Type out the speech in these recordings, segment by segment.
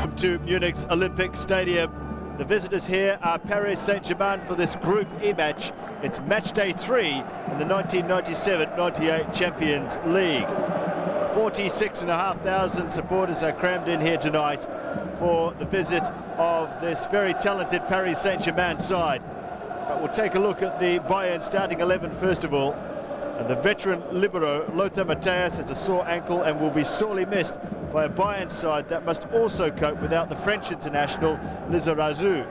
Welcome to Munich's Olympic Stadium. The visitors here are Paris Saint-Germain for this Group E match. It's match day 3 in the 1997-98 Champions League. 46,500 supporters are crammed in here tonight for the visit of this very talented Paris Saint-Germain side. But we'll take a look at the Bayern starting 11 first of all. And the veteran libero Lothar Matthäus has a sore ankle and will be sorely missed by a Bayern side that must also cope without the French international Leaue.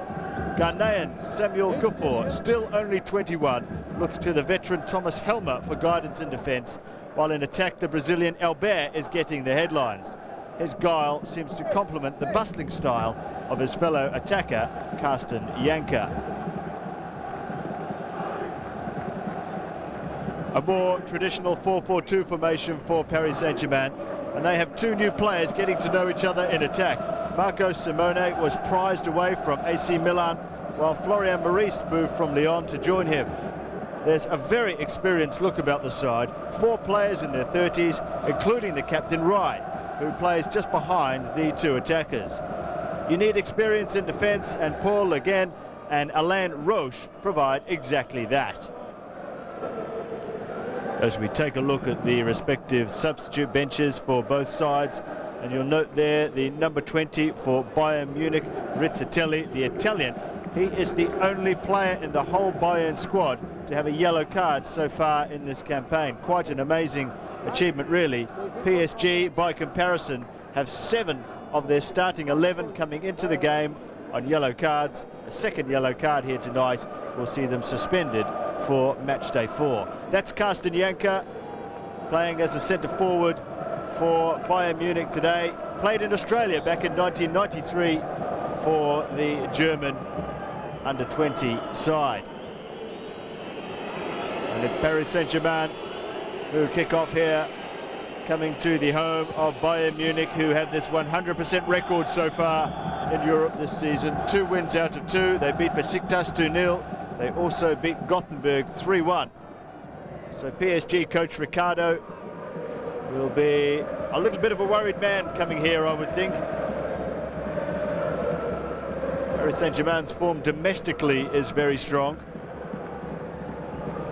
Ghanaian Samuel Kufor, still only 21, looks to the veteran Thomas Helmer for guidance and defence, while in attack the Brazilian Albert is getting the headlines. His guile seems to complement the bustling style of his fellow attacker Carsten Janka. A more traditional 4-4-2 formation for Paris Saint-Germain, and they have two new players getting to know each other in attack. Marco Simone was prized away from AC Milan, while Florian Maurice moved from Lyon to join him. There's a very experienced look about the side, 4 players in their 30s, including the captain Leaue, who plays just behind the two attackers. You need experience in defence, and Paul Le Guen and Alain Roche provide exactly that. As we take a look at the respective substitute benches for both sides, and you'll note there the number 20 for Bayern Munich, Rizzatelli, the Italian. He is the only player in the whole Bayern squad to have a yellow card so far in this campaign. Quite an amazing achievement, really. PSG, by comparison, have 7 of their starting 11 coming into the game on yellow cards. A second yellow card here tonight will see them suspended for match day 4. That's Carsten Janka playing as a centre forward for Bayern Munich today. Played in Australia back in 1993 for the German under-20 side. And it's Paris Saint-Germain who kick off here, coming to the home of Bayern Munich, who have this 100% record so far in Europe this season. 2 wins out of 2. They beat Besiktas 2-0. They also beat Gothenburg 3-1. So PSG coach Ricardo will be a little bit of a worried man coming here, I would think. Paris Saint-Germain's form domestically is very strong.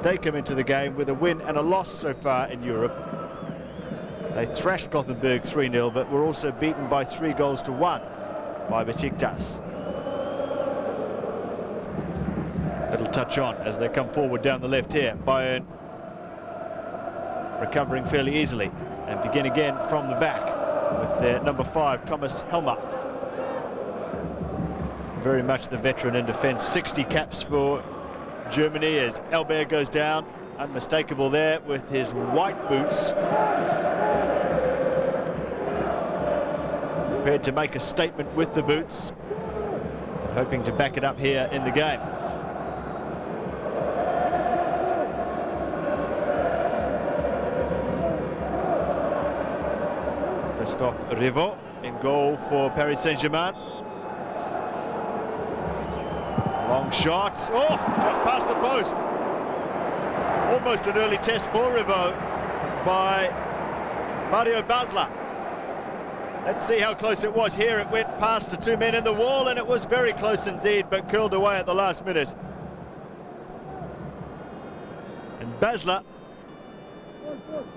They come into the game with a win and a loss so far in Europe. They thrashed Gothenburg 3-0, but were also beaten by 3-1 by Besiktas. Little touch on as they come forward down the left here. Bayern recovering fairly easily and begin again from the back with their number 5, Thomas Helmer. Very much the veteran in defence. 60 caps for Germany as Albert goes down. Unmistakable there with his white boots. Prepared to make a statement with the boots, and hoping to back it up here in the game. Christophe Rivot in goal for Paris Saint-Germain. Long shot. Oh, just past the post. Almost an early test for Rivot by Mario Basler. Let's see how close it was. Here it went past the 2 men in the wall, and it was very close indeed, but curled away at the last minute. And Basler,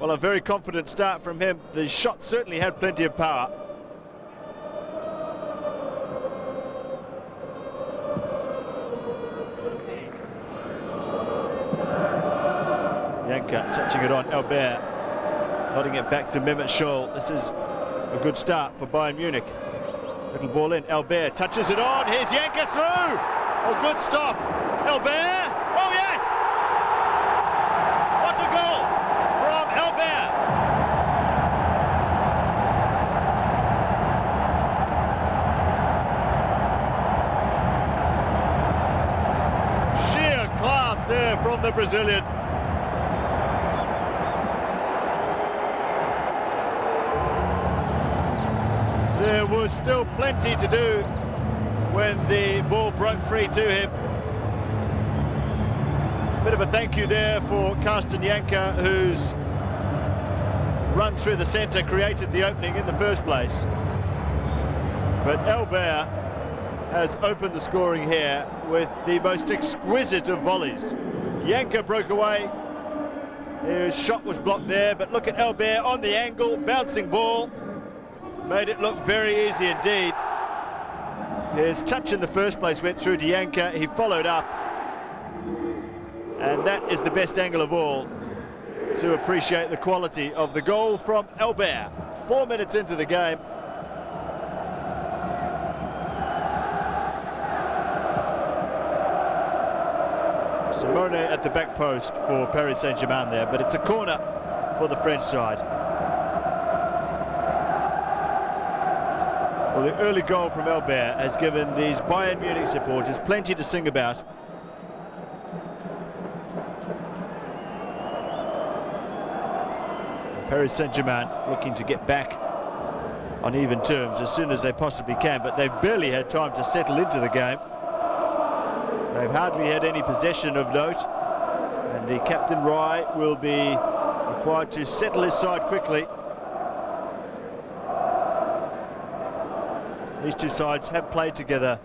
well, a very confident start from him. The shot certainly had plenty of power. Janka touching it on Albert, nodding it back to Mehmet Scholl. This is a good start for Bayern Munich. Little ball in, Albert touches it on, here's Janka through! Oh, good stop. Albert, oh yes! What a goal from Albert! Sheer class there from the Brazilian. There was still plenty to do when the ball broke free to him. Bit of a thank you there for Carsten Janka, whose run through the centre created the opening in the first place. But Albert has opened the scoring here with the most exquisite of volleys. Janka broke away. His shot was blocked there, but look at Albert on the angle, bouncing ball. Made it look very easy indeed. His touch in the first place went through to Janka. He followed up. And that is the best angle of all to appreciate the quality of the goal from Albert. 4 minutes into the game. Simone at the back post for Paris Saint-Germain there, but it's a corner for the French side. Well, the early goal from Albert has given these Bayern Munich supporters plenty to sing about. Paris Saint-Germain looking to get back on even terms as soon as they possibly can, but they've barely had time to settle into the game. They've hardly had any possession of note, and the captain Rai will be required to settle his side quickly. These two sides have played together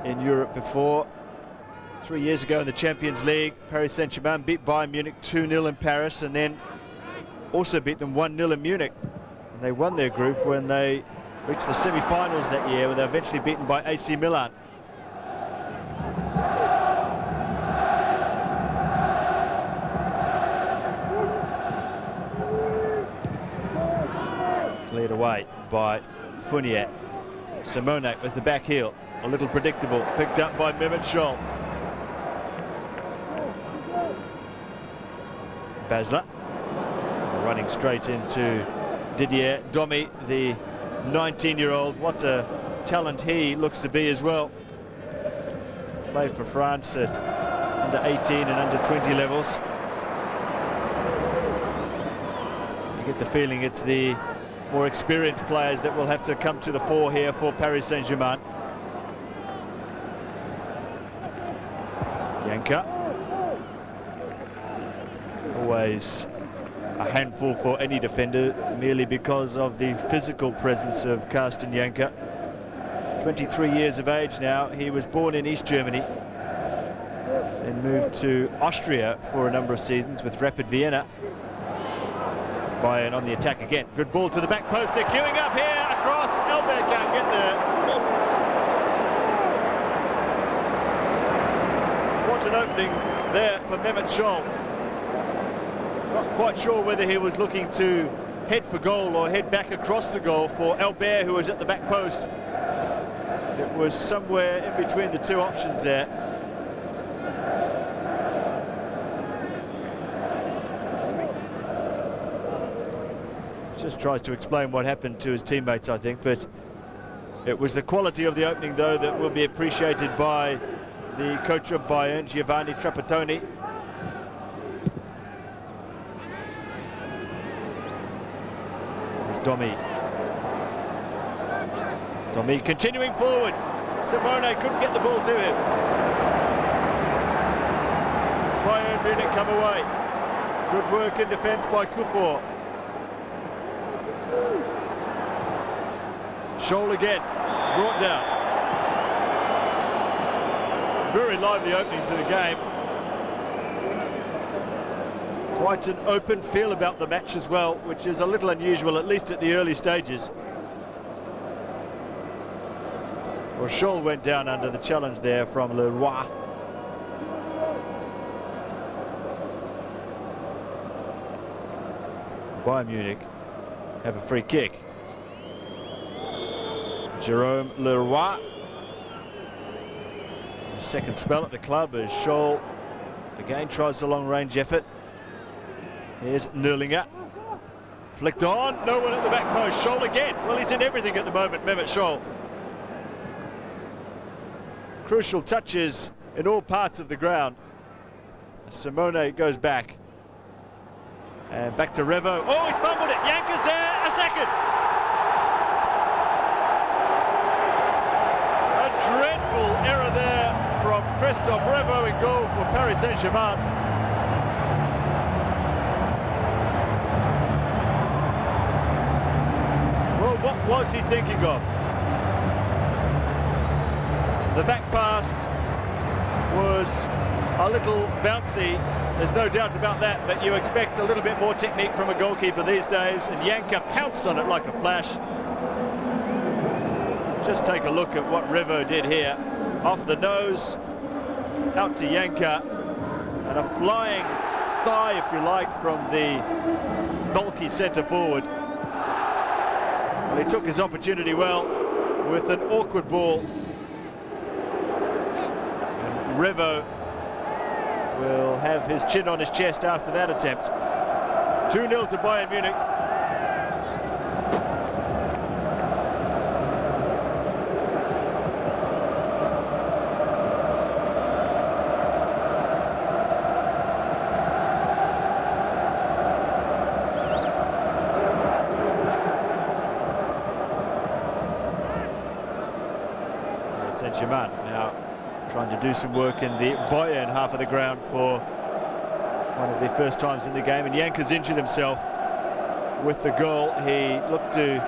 in Europe before. 3 years ago in the Champions League, Paris Saint-Germain beat Bayern Munich 2-0 in Paris, and then also beat them 1-0 in Munich. And they won their group when they reached the semi-finals that year, where they were eventually beaten by AC Milan. Cleared away by Fournier. Simone with the back heel, a little predictable, picked up by Mehmet Scholl. Basler running straight into Didier Domi, the 19-year-old. What a talent he looks to be as well. He's played for France at under 18 and under 20 levels. You get the feeling it's the more experienced players that will have to come to the fore here for Paris Saint-Germain. Janka. Always a handful for any defender, merely because of the physical presence of Carsten Janka. 23 years of age now. He was born in East Germany, then moved to Austria for a number of seasons with Rapid Vienna. Bayern on the attack again. Good ball to the back post. They're queuing up here across. Albert can't get there. What an opening there for Mehmet Scholl. Not quite sure whether he was looking to head for goal or head back across the goal for Albert, who was at the back post. It was somewhere in between the two options there. Just tries to explain what happened to his teammates, I think, but it was the quality of the opening, though, that will be appreciated by the coach of Bayern, Giovanni Trapattoni. There's Domi. Domi continuing forward. Simone couldn't get the ball to him. Bayern Munich come away. Good work in defence by Kufor. Scholl again, brought down. Very lively opening to the game. Quite an open feel about the match as well, which is a little unusual, at least at the early stages. Well, Scholl went down under the challenge there from Leaue. Bayern Munich have a free kick. Jerome Leaue. Second spell at the club as Scholl again tries a long-range effort. Here's Neulinger. Flicked on, no one at the back post. Scholl again. Well, he's in everything at the moment, Mehmet Scholl. Crucial touches in all parts of the ground. Simone goes back. And back to Revo. Oh, he's fumbled it. Janka's there. A second. Dreadful error there from Christophe Revo in goal for Paris Saint-Germain. Well, what was he thinking of? The back pass was a little bouncy, there's no doubt about that, but you expect a little bit more technique from a goalkeeper these days, and Janka pounced on it like a flash. Just take a look at what Revo did here. Off the nose, out to Janka, and a flying thigh, if you like, from the bulky centre forward. Well, he took his opportunity well with an awkward ball. And Revo will have his chin on his chest after that attempt. 2-0 to Bayern Munich. Saint-Germain now trying to do some work in the Bayern half of the ground for one of their first times in the game, and Janka's injured himself with the goal. He looked to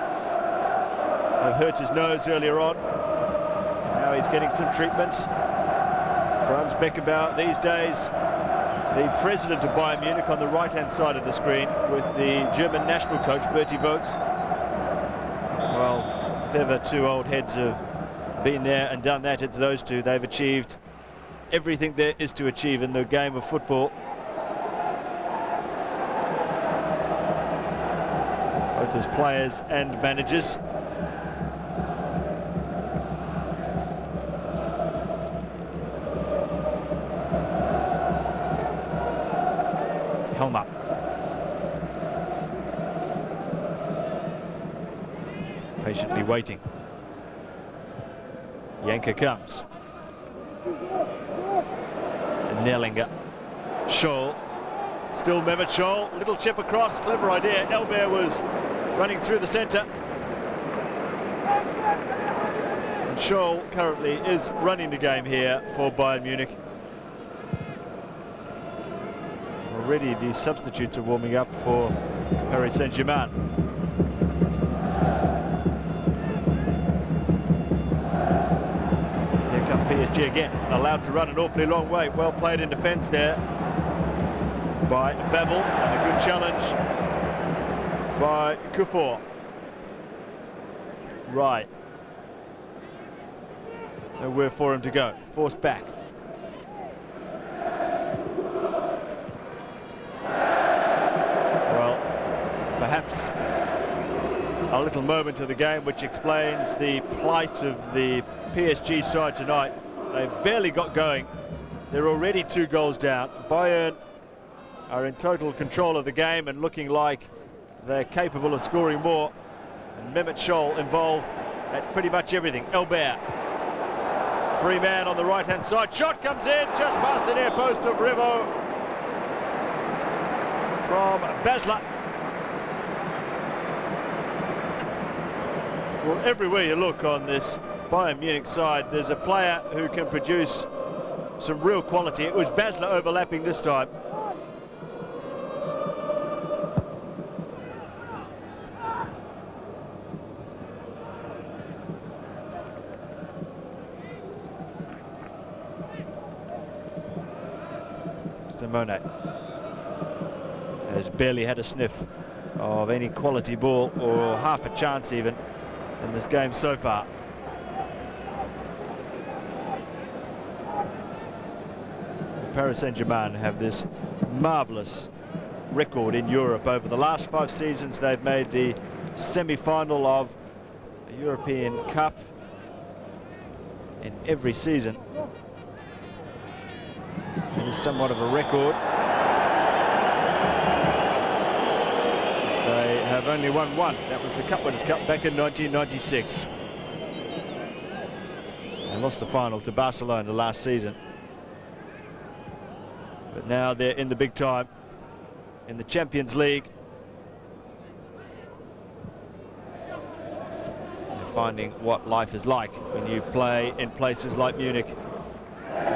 have hurt his nose earlier on. Now he's getting some treatment. Franz Beckenbauer these days, the president of Bayern Munich, on the right-hand side of the screen with the German national coach Berti Vogts. Well, if ever two old heads have been there and done that, it's those two. They've achieved everything there is to achieve in the game of football. Both as players and managers. Helm up. Patiently waiting. Janka comes. And Nellinger. Scholl. Still Mehmet Scholl. Little chip across. Clever idea. Elber was running through the centre. And Scholl currently is running the game here for Bayern Munich. Already the substitutes are warming up for Paris Saint-Germain. PSG again, allowed to run an awfully long way. Well played in defence there by Babel, and a good challenge by Kufor. Right. Nowhere for him to go. Forced back. Well, perhaps a little moment of the game which explains the plight of the PSG side tonight. They've barely got going. They're already 2 goals down. Bayern are in total control of the game and looking like they're capable of scoring more. And Mehmet Scholl involved at pretty much everything. Elber. Free man on the right-hand side. Shot comes in just past the near post of Revo from Basler. Well, everywhere you look on this Bayern Munich side, there's a player who can produce some real quality. It was Basler overlapping this time. Simone has barely had a sniff of any quality ball or half a chance even in this game so far. Paris Saint-Germain have this marvellous record in Europe. Over the last 5 seasons, they've made the semi-final of a European Cup in every season. It is somewhat of a record. They have only won one. That was the Cup Winners' Cup back in 1996. They lost the final to Barcelona last season. But now they're in the big time in the Champions League. They're finding what life is like when you play in places like Munich.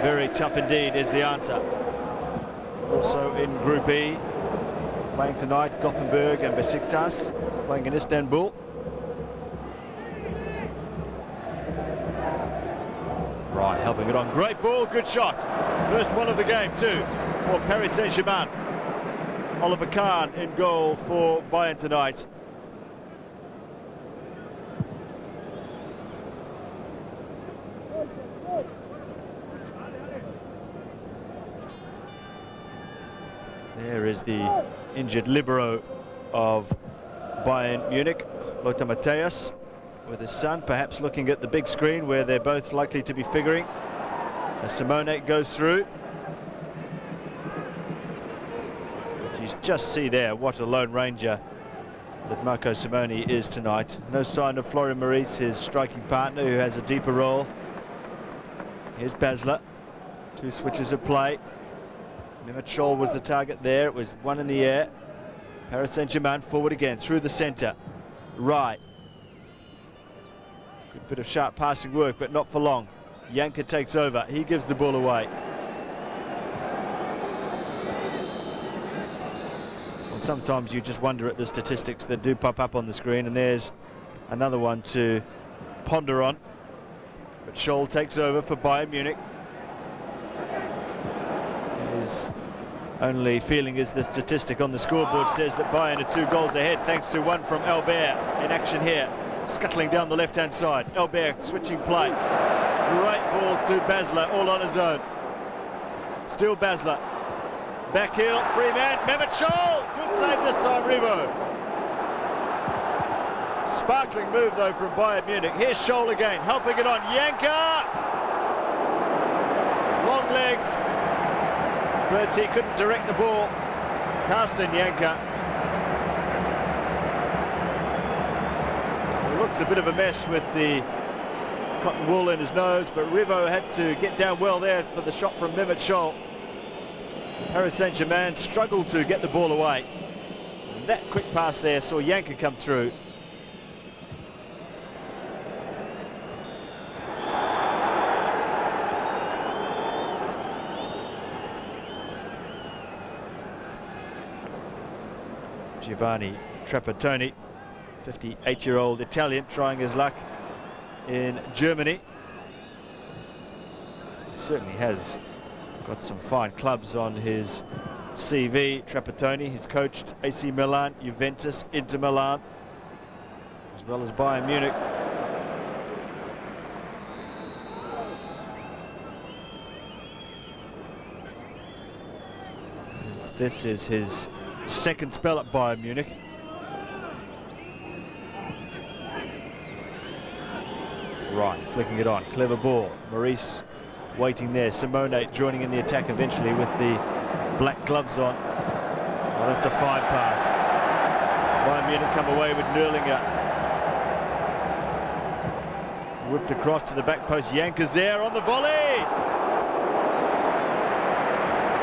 Very tough indeed is the answer. Also in Group E, playing tonight, Gothenburg and Besiktas, playing in Istanbul. Right. helping it on. Great ball, good shot. First one of the game too for Paris Saint-Germain. Oliver Kahn in goal for Bayern tonight. There is the injured libero of Bayern Munich, Lothar Matthäus, with his son perhaps looking at the big screen where they're both likely to be figuring as Simone goes through. But you just see there what a lone ranger that Marco Simone is tonight. No sign of Florian Maurice, his striking partner, who has a deeper role. Here's Basler, 2 switches of play. Mehmet Scholl was the target there. It was one in the air. Paris Saint-Germain forward again through the centre. Right. Good bit of sharp passing work, but not for long. Janka takes over. He gives the ball away. Well, sometimes you just wonder at the statistics that do pop up on the screen, and there's another one to ponder on. But Scholl takes over for Bayern Munich. His only feeling is the statistic on the scoreboard says that Bayern are 2 goals ahead, thanks to one from Albert in action here, scuttling down the left-hand side. Albert switching play. Great ball to Basler, all on his own. Still Basler. Back heel, free man, Mehmet Scholl! Good save this time, Rivo. Sparkling move though from Bayern Munich. Here's Scholl again, helping it on. Janka! Long legs. But he couldn't direct the ball. Carsten Janka. It looks a bit of a mess with the cotton wool in his nose, but Rivo had to get down well there for the shot from Mehmet Scholl. Paris Saint-Germain struggled to get the ball away. And that quick pass there saw Janka come through. Giovanni Trapattoni, 58-year-old Italian, trying his luck in Germany. He certainly has got some fine clubs on his CV. Trapattoni, he's coached AC Milan, Juventus, Inter Milan, as well as Bayern Munich. This is his second spell at Bayern Munich. Right, flicking it on, clever ball. Maurice waiting there. Simone joining in the attack eventually with the black gloves on. Well, that's a fine pass. Bayern Munich come away with Nurlinger. Whipped across to the back post. Janka's there on the volley.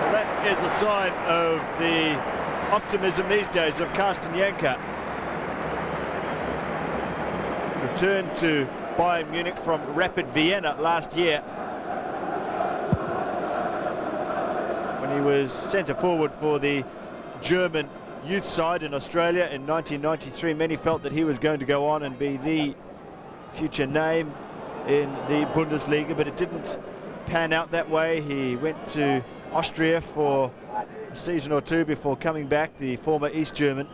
Well, that is a sign of the optimism these days of Carsten Janka. Returned to Bayern Munich from Rapid Vienna last year, when he was centre forward for the German youth side in Australia in 1993. Many felt that he was going to go on and be the future name in the Bundesliga, but it didn't pan out that way. He went to Austria for a season or two before coming back, the former East German.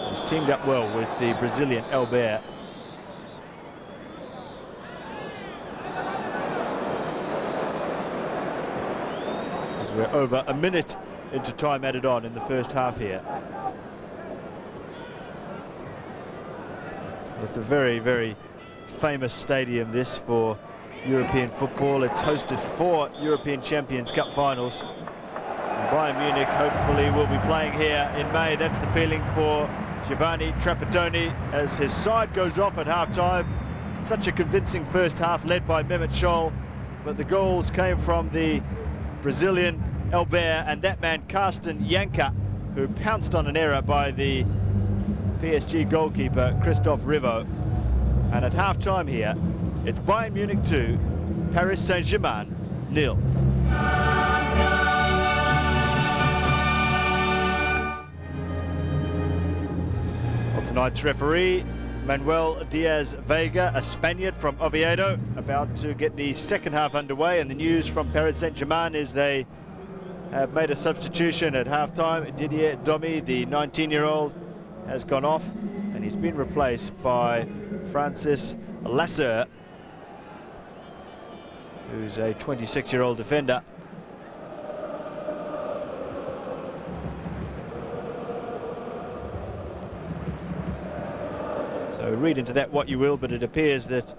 He's teamed up well with the Brazilian Albert. As we're over a minute into time added on in the first half here. It's a very, very famous stadium, this, for European football. It's hosted 4 European Champions Cup finals. And Bayern Munich hopefully will be playing here in May. That's the feeling for Giovanni Trapattoni as his side goes off at half-time. Such a convincing first half led by Mehmet Scholl, but the goals came from the Brazilian Albert and that man Carsten Janka, who pounced on an error by the PSG goalkeeper Christophe Rivo. And at half-time here, it's Bayern Munich 2, Paris Saint-Germain 0. Well, tonight's referee Manuel Diaz-Vega, a Spaniard from Oviedo, about to get the second half underway. And the news from Paris Saint-Germain is they have made a substitution at halftime. Didier Domi, the 19-year-old, has gone off, and he's been replaced by Francis Leaue, who's a 26-year-old defender. So read into that what you will, but it appears that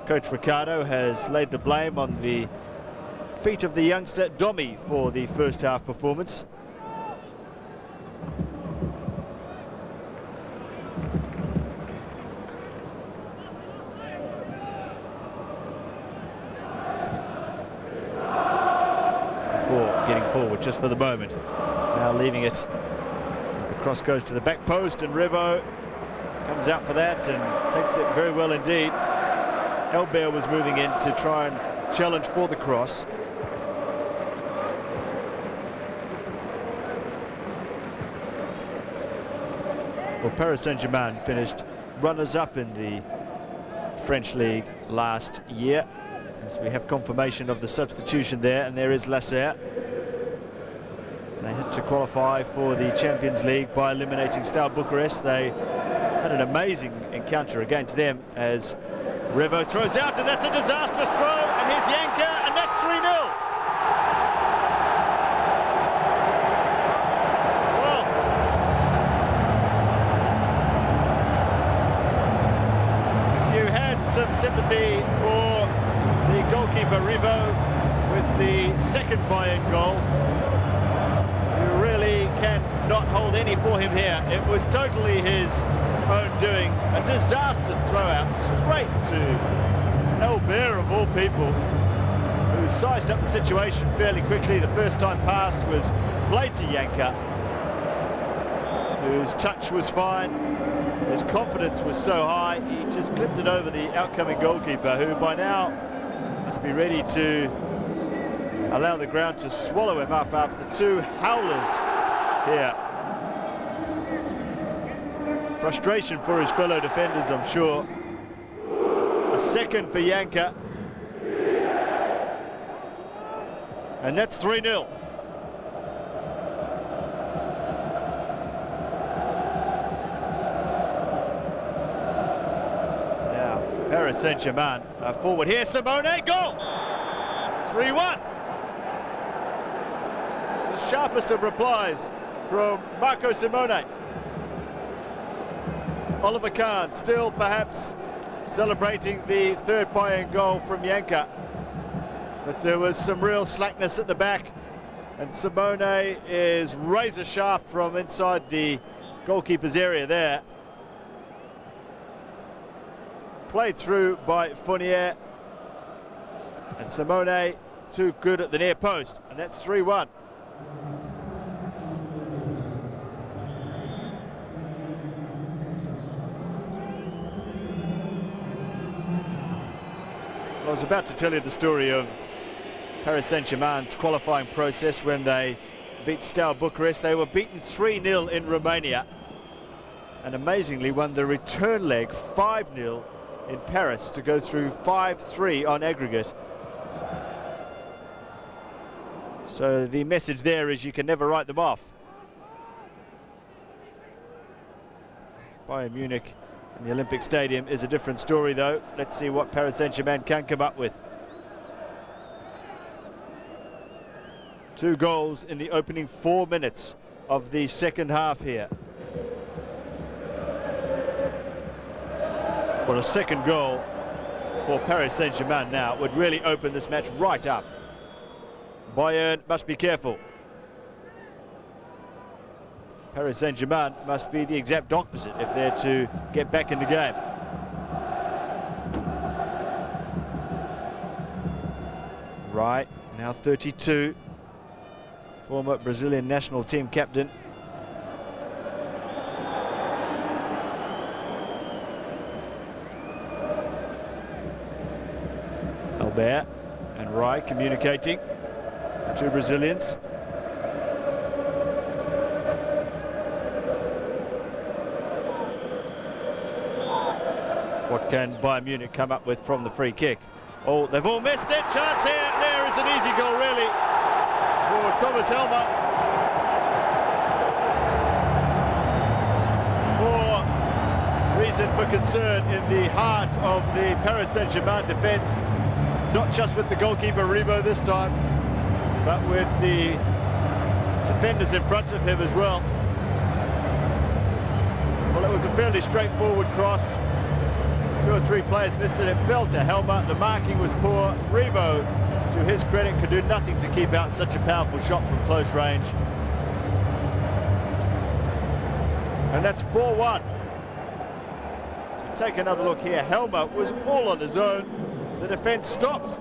Coach Ricardo has laid the blame on the feet of the youngster Domi for the first half performance. Before getting forward just for the moment. Now leaving it as the cross goes to the back post, and Revo comes out for that and takes it very well indeed. Albert was moving in to try and challenge for the cross. Well, Paris Saint-Germain finished runners-up in the French league last year, as we have confirmation of the substitution there, and there is Leaue. They had to qualify for the Champions League by eliminating Steaua Bucharest. They had an amazing encounter against them as Revo throws out, and that's a disastrous throw, and here's Janka, and that's 3-0. Well, if you had some sympathy for the goalkeeper Revo with the second Bayern goal, you really cannot hold any for him here. It was totally his own doing. A disastrous throw out straight to Albert of all people, who sized up the situation fairly quickly. The first time pass was played to Janka, whose touch was fine, his confidence was so high, he just clipped it over the outcoming goalkeeper, who by now must be ready to allow the ground to swallow him up after two howlers here. Frustration for his fellow defenders, I'm sure. A second for Janka. And that's 3-0. Now, Paris Saint-Germain forward here. Simone, goal! 3-1. The sharpest of replies from Marco Simone. Oliver Kahn still perhaps celebrating the third Bayern goal from Janka, but there was some real slackness at the back, and Simone is razor sharp from inside the goalkeeper's area there. Played through by Fournier, and Simone too good at the near post, and that's 3-1. I was about to tell you the story of Paris Saint-Germain's qualifying process when they beat Steaua Bucharest. They were beaten 3-0 in Romania, and amazingly won the return leg 5-0 in Paris to go through 5-3 on aggregate. So the message there is you can never write them off. Bayern Munich in the Olympic Stadium is a different story, though. Let's see what Paris Saint-Germain can come up with. 2 goals in the opening 4 minutes of the second half here. Well, a second goal for Paris Saint-Germain now would really open this match right up. Bayern must be careful. Paris Saint-Germain must be the exact opposite if they're to get back in the game. Right, now 32. Former Brazilian national team captain. Albert and Rai communicating, the two Brazilians. What can Bayern Munich come up with from the free kick? Oh, they've all missed it. Chance here. There is an easy goal, really, for Thomas Helmer. More reason for concern in the heart of the Paris Saint-Germain defence. Not just with the goalkeeper, Rivo, this time, but with the defenders in front of him as well. Well, it was a fairly straightforward cross. 2 or 3 players missed it. It fell to Helmer. The marking was poor. Rivo, to his credit, could do nothing to keep out such a powerful shot from close range. And that's 4-1. So take another look here. Helmer was all on his own. The defence stopped.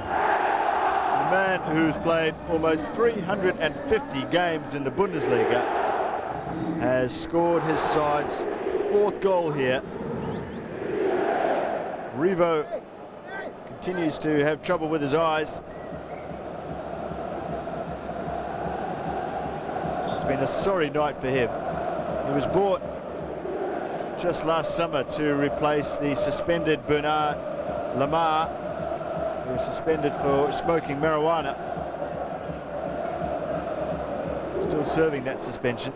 The man who's played almost 350 games in the Bundesliga has scored his side's 4th goal here. Rivo continues to have trouble with his eyes. It's been a sorry night for him. He was bought just last summer to replace the suspended Bernard Lamar, who was suspended for smoking marijuana. Still serving that suspension.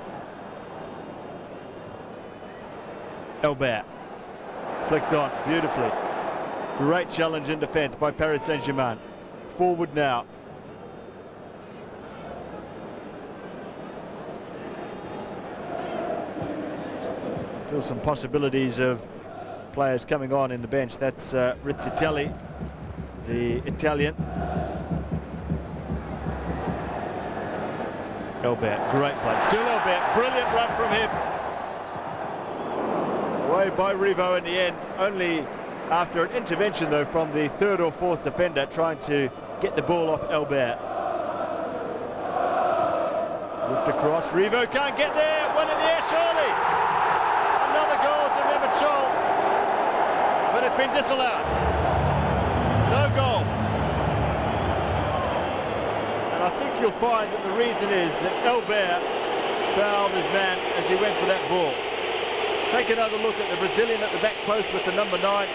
Albert flicked on beautifully. Great challenge in defence by Paris Saint-Germain. Forward now. Still some possibilities of players coming on in the bench. That's Rizzitelli, the Italian. Albert, great play. Still Albert, brilliant run from him. Away by Rivo in the end, only after an intervention though from the 3rd or 4th defender trying to get the ball off Albert. Whipped across, Rivo can't get there, one in the air surely. Another goal to Mehmet Scholl, but it's been disallowed. No goal. And I think you'll find that the reason is that Albert fouled his man as he went for that ball. Take another look at the Brazilian at the back post with the number 9.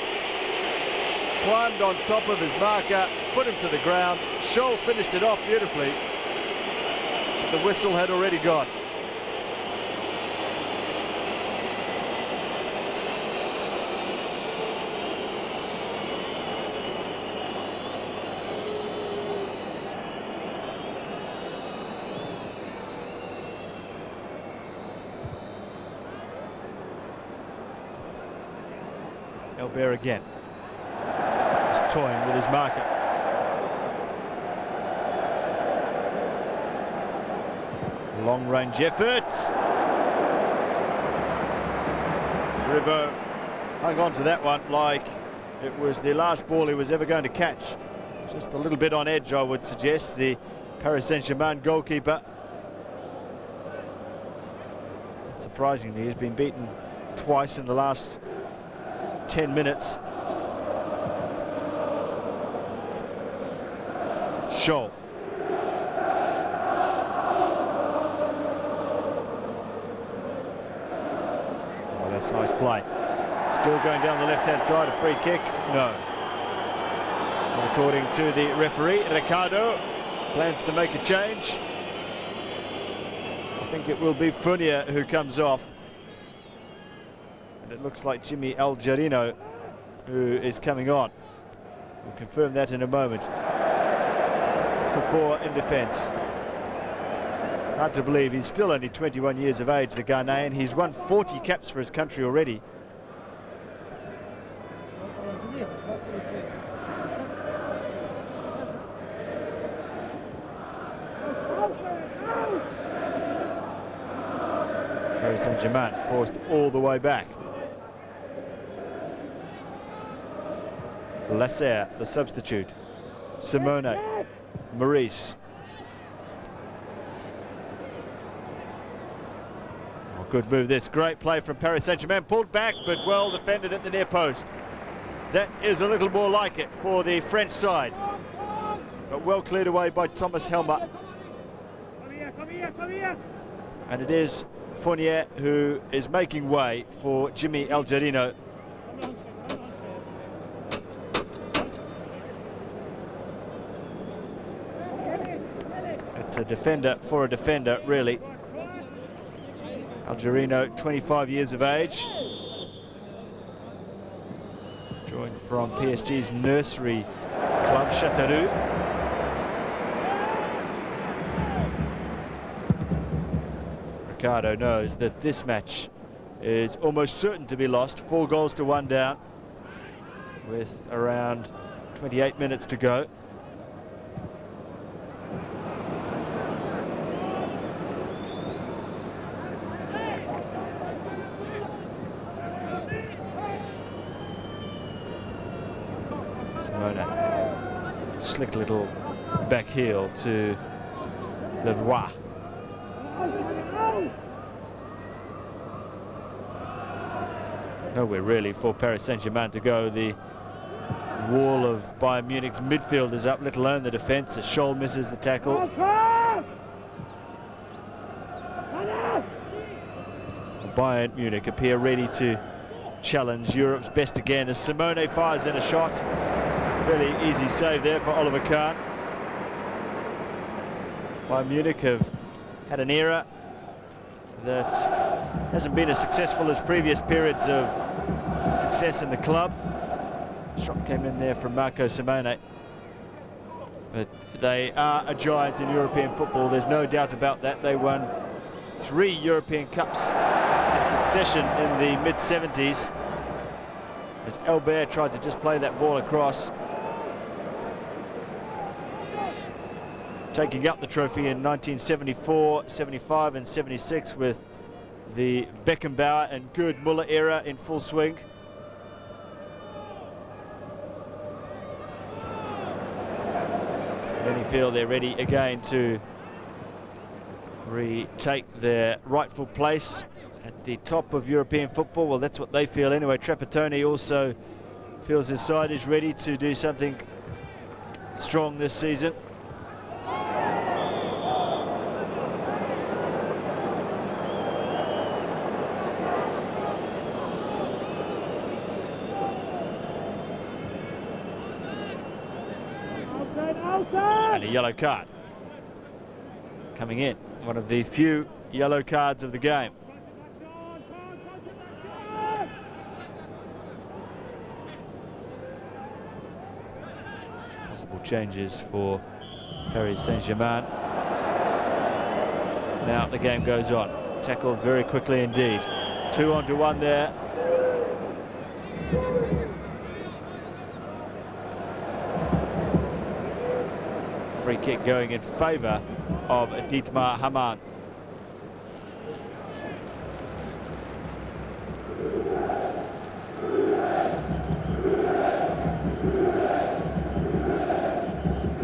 Climbed on top of his marker, put him to the ground. Scholl finished it off beautifully. But the whistle had already gone. Albert again. He's toying with his marker. Long range effort. Rivo hung on to that one like it was the last ball he was ever going to catch. Just a little bit on edge, I would suggest, the Paris Saint-Germain goalkeeper. Surprisingly, he's been beaten twice in the last 10 minutes. Scholl. Oh, that's nice play. Still going down the left-hand side, a free kick? No. And according to the referee, Ricardo plans to make a change. I think it will be Funia who comes off. And it looks like Jimmy Algerino who is coming on. We'll confirm that in a moment. Kuffour in defence. Hard to believe he's still only 21 years of age, the Ghanaian. He's won 40 caps for his country already. Paris Saint-Germain forced all the way back. Lasser, the substitute. Simone, Maurice. Oh, good move this. Great play from Paris Saint-Germain. Pulled back, but well defended at the near post. That is a little more like it for the French side. But well cleared away by Thomas Helmer. And it is Fournier who is making way for Jimmy Algerino. It's a defender for a defender, really. Algerino, 25 years of age. Joined from PSG's nursery club, Châteauroux. Ricardo knows that this match is almost certain to be lost. 4 goals to 1 down with around 28 minutes to go. Simone, slick little back heel to Leaue. Nowhere really for Paris Saint-Germain to go. The wall of Bayern Munich's midfield is up, let alone the defence. Scholl misses the tackle. Bayern Munich appear ready to challenge Europe's best again as Simone fires in a shot. Fairly easy save there for Oliver Kahn. Bayern Munich have had an era that hasn't been as successful as previous periods of success in the club. Shot came in there from Marco Simone. But they are a giant in European football, there's no doubt about that. They won 3 European Cups in succession in the mid-70s as Albert tried to just play that ball across. Taking up the trophy in 1974, 75 and 76 with the Beckenbauer and good Muller era in full swing. Many feel they're ready again to retake their rightful place at the top of European football. Well, that's what they feel anyway. Trapattoni also feels his side is ready to do something strong this season. And a yellow card coming in. One of the few yellow cards of the game. Possible changes for Paris Saint-Germain. Now the game goes on. Tackled very quickly indeed. 2 on to 1 there. Free kick going in favour of Dietmar Hamann.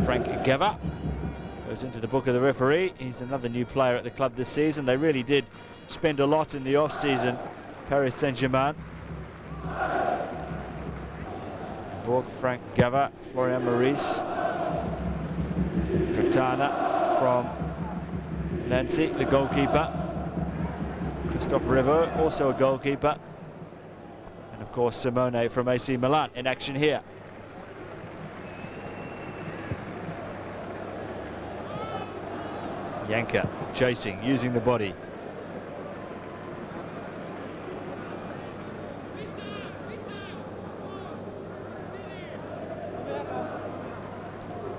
Frank Gava goes into the book of the referee. He's another new player at the club this season. They really did spend a lot in the off-season, Paris Saint-Germain. Borg, Frank Gava, Florian Maurice. Tratana from Nancy, the goalkeeper. Christophe Revaux, also a goalkeeper. And of course Simone from AC Milan in action here. Janka chasing, using the body.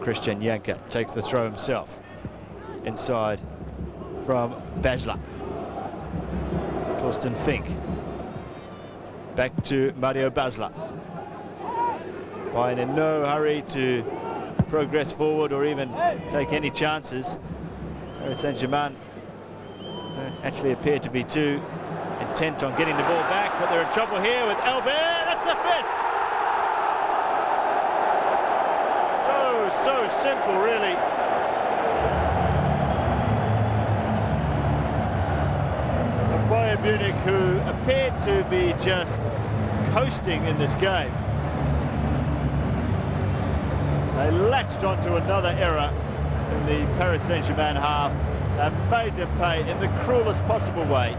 Christian Janka takes the throw himself. Inside from Basler. Torsten Fink. Back to Mario Basler. Bayern in no hurry to progress forward or even take any chances. Paris Saint-Germain don't actually appear to be too intent on getting the ball back, but they're in trouble here with Albert. That's the 5th. So simple, really. And Bayern Munich, who appeared to be just coasting in this game, they latched onto another error in the Paris Saint-Germain half and made them pay in the cruelest possible way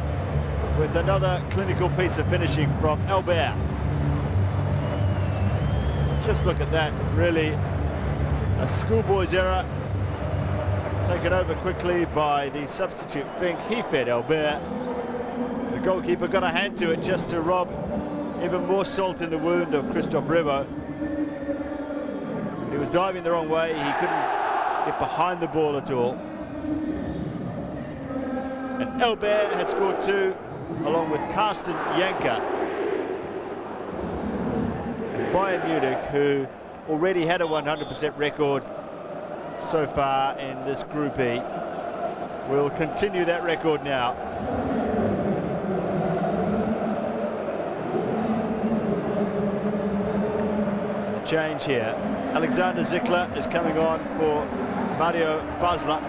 with another clinical piece of finishing from Albert. Just look at that, really a schoolboy's error, taken over quickly by the substitute Fink. He fed Albert. The goalkeeper got a hand to it just to rob even more salt in the wound of Christophe Revo. He was diving the wrong way, he couldn't get behind the ball at all. And Albert has scored 2, along with Carsten Janker. And Bayern Munich, who already had a 100% record so far in this Group E, will continue that record now. The change here. Alexander Zickler is coming on for Mario Basler.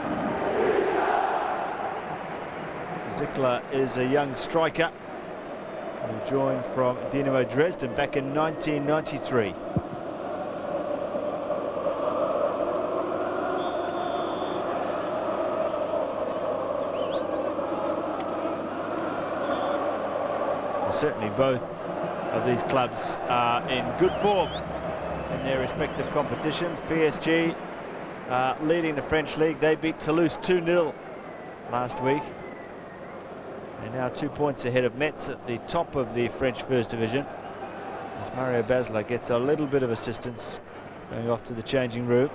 Zickler is a young striker who joined from Dynamo Dresden back in 1993. Certainly both of these clubs are in good form in their respective competitions. PSG leading the French league. They beat Toulouse 2-0 last week. They're now 2 points ahead of Metz at the top of the French First Division, as Mario Basler gets a little bit of assistance going off to the changing room.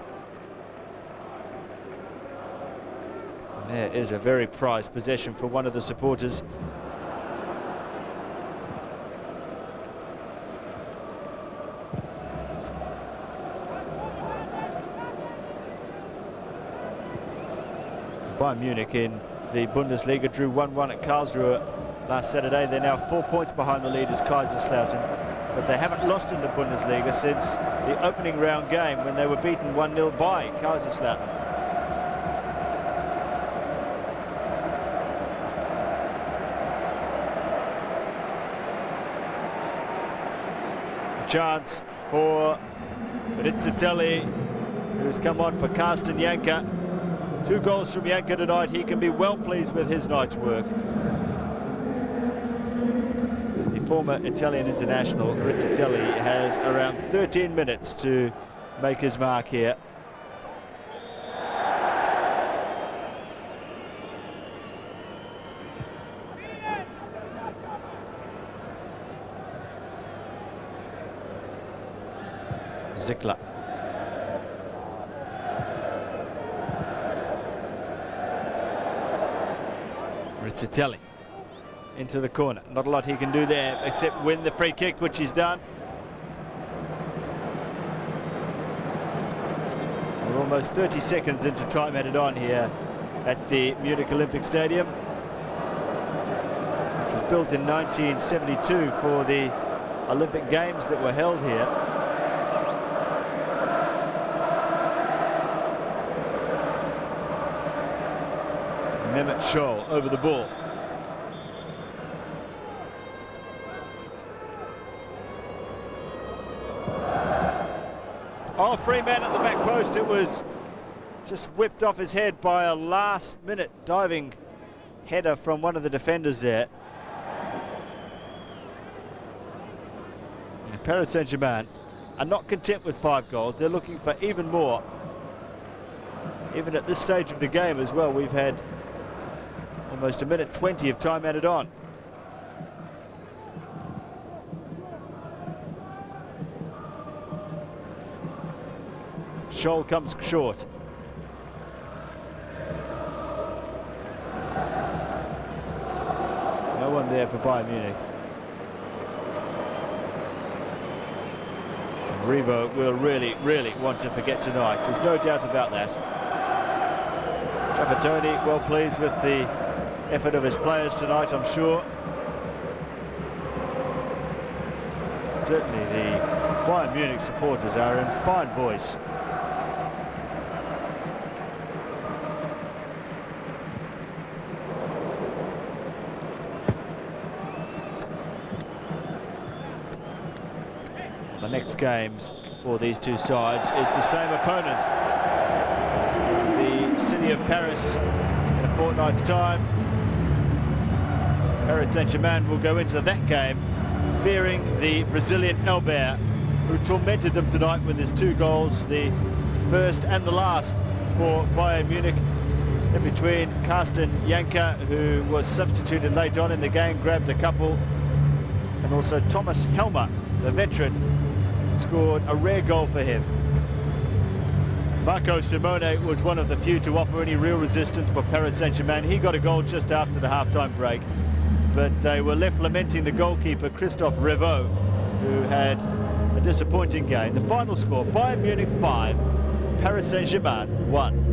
And there is a very prized possession for one of the supporters. Bayern Munich in the Bundesliga drew 1-1 at Karlsruhe last Saturday. They're now 4 points behind the leaders Kaiserslautern, but they haven't lost in the Bundesliga since the opening round game when they were beaten 1-0 by Kaiserslautern. A chance for Rizzatelli, who's come on for Carsten Janker. 2 goals from Janker tonight. He can be well pleased with his night's work. The former Italian international, Rizzatelli, has around 13 minutes to make his mark here. Zickler. Rizzatelli into the corner. Not a lot he can do there except win the free kick, which he's done. We're almost 30 seconds into time added on here at the Munich Olympic Stadium, which was built in 1972 for the Olympic Games that were held here. Mehmet Scholl over the ball. Oh, free man at the back post. It was just whipped off his head by a last-minute diving header from one of the defenders there. And Paris Saint-Germain are not content with 5 goals. They're looking for even more. Even at this stage of the game as well, we've had almost a minute 20 of time added on. Scholl comes short. No one there for Bayern Munich. And Revo will really want to forget tonight. There's no doubt about that. Trapattoni well pleased with the effort of his players tonight, I'm sure. Certainly the Bayern Munich supporters are in fine voice. The next games for these two sides is the same opponent. The city of Paris in a fortnight's time. Paris Saint-Germain will go into that game fearing the Brazilian Albert, who tormented them tonight with his 2 goals, the first and the last for Bayern Munich. In between, Carsten Janker, who was substituted late on in the game, grabbed a couple, and also Thomas Helmer, the veteran, scored a rare goal for him. Marco Simone was one of the few to offer any real resistance for Paris Saint-Germain. He got a goal just after the half-time break, but they were left lamenting the goalkeeper Christophe Revaux, who had a disappointing game. The final score, Bayern Munich 5, Paris Saint-Germain 1.